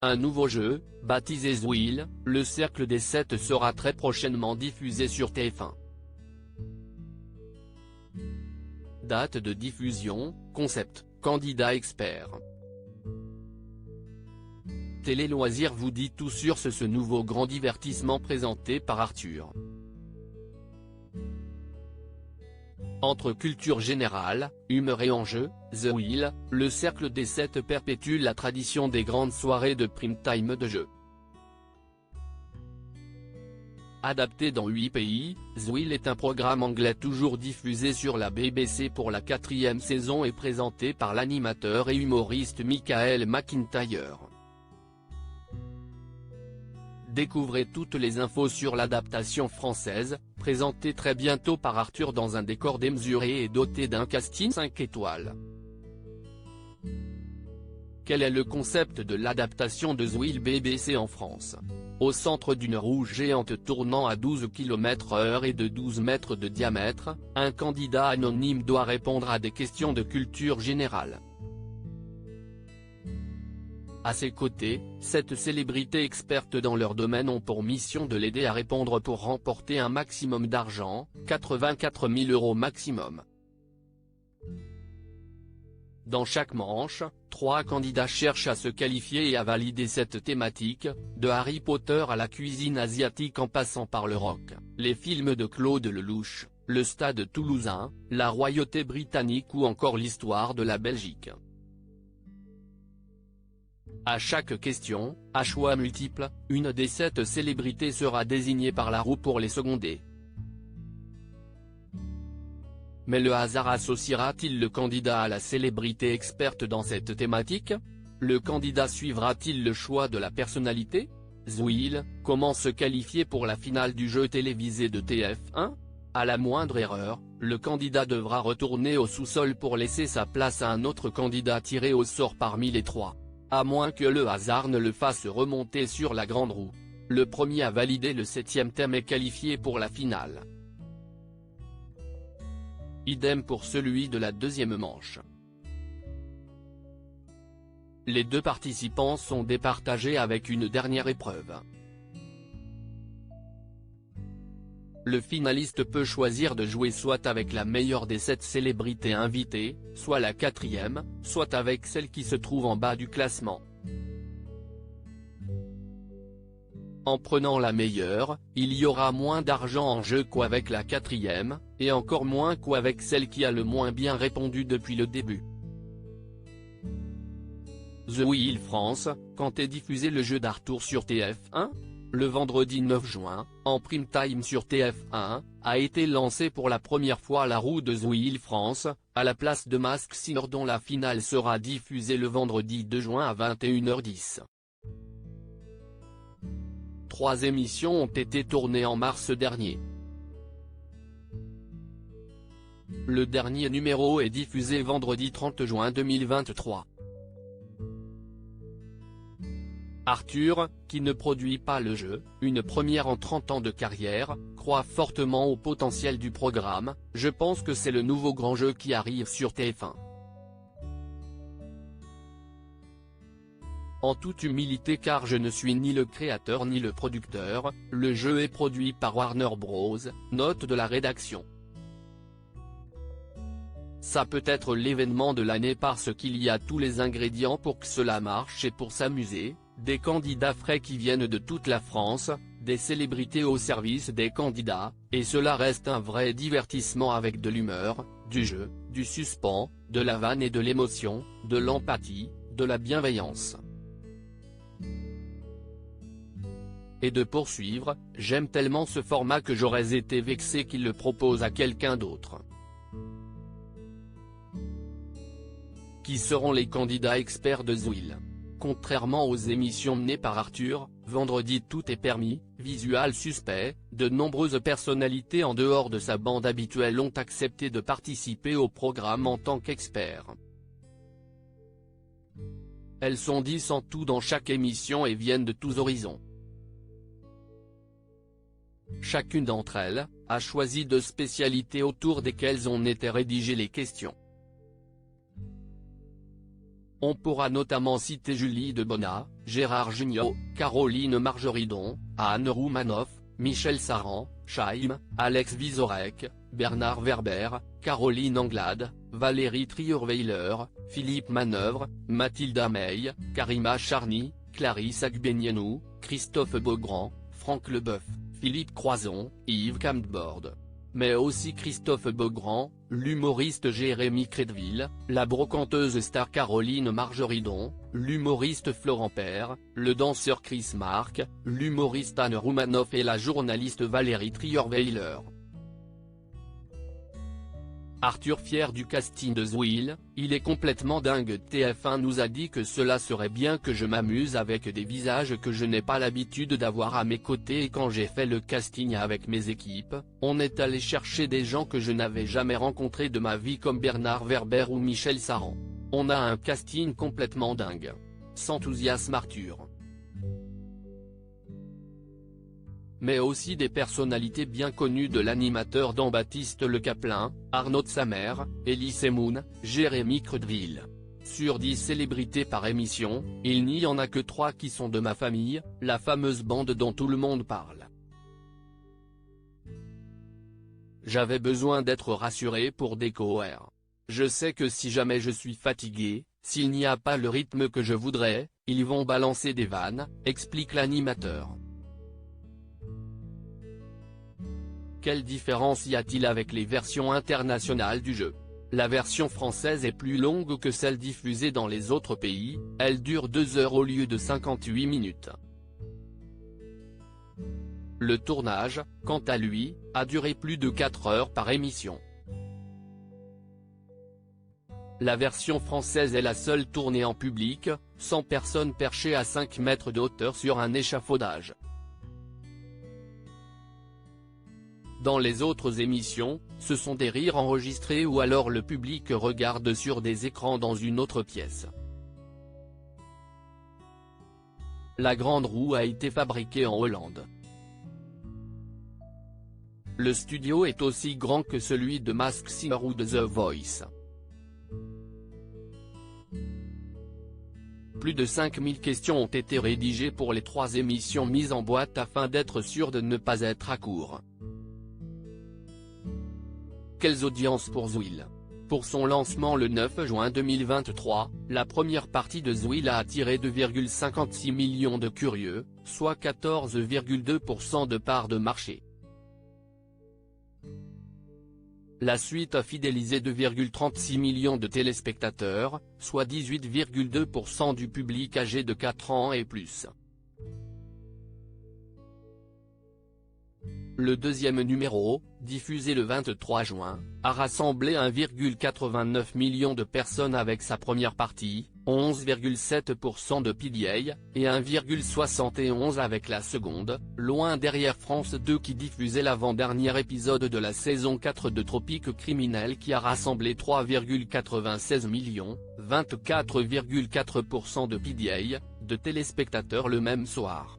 Un nouveau jeu, baptisé Zouil, le Cercle des 7 sera très prochainement diffusé sur TF1. Date de diffusion, concept, candidat expert. Télé Loisirs vous dit tout sur ce nouveau grand divertissement présenté par Arthur. Entre culture générale, humour et enjeux, Zouil, le Cercle des 7 perpétue la tradition des grandes soirées de prime time de jeux. Adapté dans 8 pays, Zouil est un programme anglais toujours diffusé sur la BBC pour la 4e saison et présenté par l'animateur et humoriste Michael McIntyre. Découvrez toutes les infos sur l'adaptation française, présentée très bientôt par Arthur dans un décor démesuré et doté d'un casting 5 étoiles. Quel est le concept de l'adaptation de Zouil BBC en France? Au centre d'une roue géante tournant à 12 km/h et de 12 mètres de diamètre, un candidat anonyme doit répondre à des questions de culture générale. À ses côtés, 7 célébrités expertes dans leur domaine ont pour mission de l'aider à répondre pour remporter un maximum d'argent, 84 000 € maximum. Dans chaque manche, 3 candidats cherchent à se qualifier et à valider cette thématique, de Harry Potter à la cuisine asiatique en passant par le rock, les films de Claude Lelouch, le Stade toulousain, la royauté britannique ou encore l'histoire de la Belgique. À chaque question, à choix multiples, une des 7 célébrités sera désignée par la roue pour les seconder. Mais le hasard associera-t-il le candidat à la célébrité experte dans cette thématique? Le candidat suivra-t-il le choix de la personnalité? Zouil, comment se qualifier pour la finale du jeu télévisé de TF1? À la moindre erreur, le candidat devra retourner au sous-sol pour laisser sa place à un autre candidat tiré au sort parmi les 3. À moins que le hasard ne le fasse remonter sur la grande roue. Le premier à valider le 7e thème est qualifié pour la finale. Idem pour celui de la 2e manche. Les 2 participants sont départagés avec une dernière épreuve. Le finaliste peut choisir de jouer soit avec la meilleure des 7 célébrités invitées, soit la 4e, soit avec celle qui se trouve en bas du classement. En prenant la meilleure, il y aura moins d'argent en jeu qu'avec la 4e, et encore moins qu'avec celle qui a le moins bien répondu depuis le début. Zouil France, quand est diffusé le jeu d'Arthur sur TF1? Le vendredi 9 juin, en prime time sur TF1, a été lancé pour la première fois la roue de Zouil France, à la place de Masked Singer dont la finale sera diffusée le vendredi 2 juin à 21h10. 3 émissions ont été tournées en mars dernier. Le dernier numéro est diffusé vendredi 30 juin 2023. Arthur, qui ne produit pas le jeu, une première en 30 ans de carrière, croit fortement au potentiel du programme. Je pense que c'est le nouveau grand jeu qui arrive sur TF1. En toute humilité car je ne suis ni le créateur ni le producteur, le jeu est produit par Warner Bros, note de la rédaction. Ça peut être l'événement de l'année parce qu'il y a tous les ingrédients pour que cela marche et pour s'amuser. Des candidats frais qui viennent de toute la France, des célébrités au service des candidats, et cela reste un vrai divertissement avec de l'humeur, du jeu, du suspens, de la vanne et de l'émotion, de l'empathie, de la bienveillance. Et de poursuivre, j'aime tellement ce format que j'aurais été vexé qu'il le propose à quelqu'un d'autre. Qui seront les candidats experts de Zouil? Contrairement aux émissions menées par Arthur, vendredi tout est permis, visual suspect, de nombreuses personnalités en dehors de sa bande habituelle ont accepté de participer au programme en tant qu'experts. Elles sont 10 en tout dans chaque émission et viennent de tous horizons. Chacune d'entre elles a choisi 2 spécialités autour desquelles ont été rédigées les questions. On pourra notamment citer Julie Debona, Gérard Jugnot, Caroline Margeridon, Anne Roumanoff, Michel Saran, Chaim, Alex Vizorek, Bernard Werber, Caroline Anglade, Valérie Trierweiler, Philippe Manœuvre, Mathilda May, Karima Charny, Clarisse Agbenienou, Christophe Beaugrand, Franck Leboeuf, Philippe Croison, Yves Camdebord. Mais aussi Christophe Beaugrand, l'humoriste Jérémy Crédville, la brocanteuse star Caroline Margeridon, l'humoriste Florent Père, le danseur Chris Mark, l'humoriste Anne Roumanoff et la journaliste Valérie Trierweiler. Arthur fier du casting de Zouil, il est complètement dingue. TF1 nous a dit que cela serait bien que je m'amuse avec des visages que je n'ai pas l'habitude d'avoir à mes côtés, et quand j'ai fait le casting avec mes équipes, on est allé chercher des gens que je n'avais jamais rencontrés de ma vie comme Bernard Werber ou Michel Saran. On a un casting complètement dingue. S'enthousiasme Arthur. Mais aussi des personnalités bien connues de l'animateur dans Baptiste Le Caplin, Arnaud de Samer, Elie Semoun, Jérémy Crédville. Sur 10 célébrités par émission, il n'y en a que 3 qui sont de ma famille, la fameuse bande dont tout le monde parle. J'avais besoin d'être rassuré pour découvrir. Je sais que si jamais je suis fatigué, s'il n'y a pas le rythme que je voudrais, ils vont balancer des vannes, explique l'animateur. Quelle différence y a-t-il avec les versions internationales du jeu? La version française est plus longue que celle diffusée dans les autres pays, elle dure 2 heures au lieu de 58 minutes. Le tournage, quant à lui, a duré plus de 4 heures par émission. La version française est la seule tournée en public, sans personne perchée à 5 mètres de hauteur sur un échafaudage. Dans les autres émissions, ce sont des rires enregistrés ou alors le public regarde sur des écrans dans une autre pièce. La grande roue a été fabriquée en Hollande. Le studio est aussi grand que celui de Masked Singer ou de The Voice. Plus de 5000 questions ont été rédigées pour les 3 émissions mises en boîte afin d'être sûr de ne pas être à court. Quelles audiences pour Zouil? Pour son lancement le 9 juin 2023, la première partie de Zouil a attiré 2,56 millions de curieux, soit 14,2% de part de marché. La suite a fidélisé 2,36 millions de téléspectateurs, soit 18,2% du public âgé de 4 ans et plus. Le deuxième numéro, diffusé le 23 juin, a rassemblé 1,89 million de personnes avec sa première partie, 11,7% de PDA, et 1,71 avec la seconde, loin derrière France 2 qui diffusait l'avant-dernier épisode de la saison 4 de Tropique Criminel qui a rassemblé 3,96 millions, 24,4% de PDA, de téléspectateurs le même soir.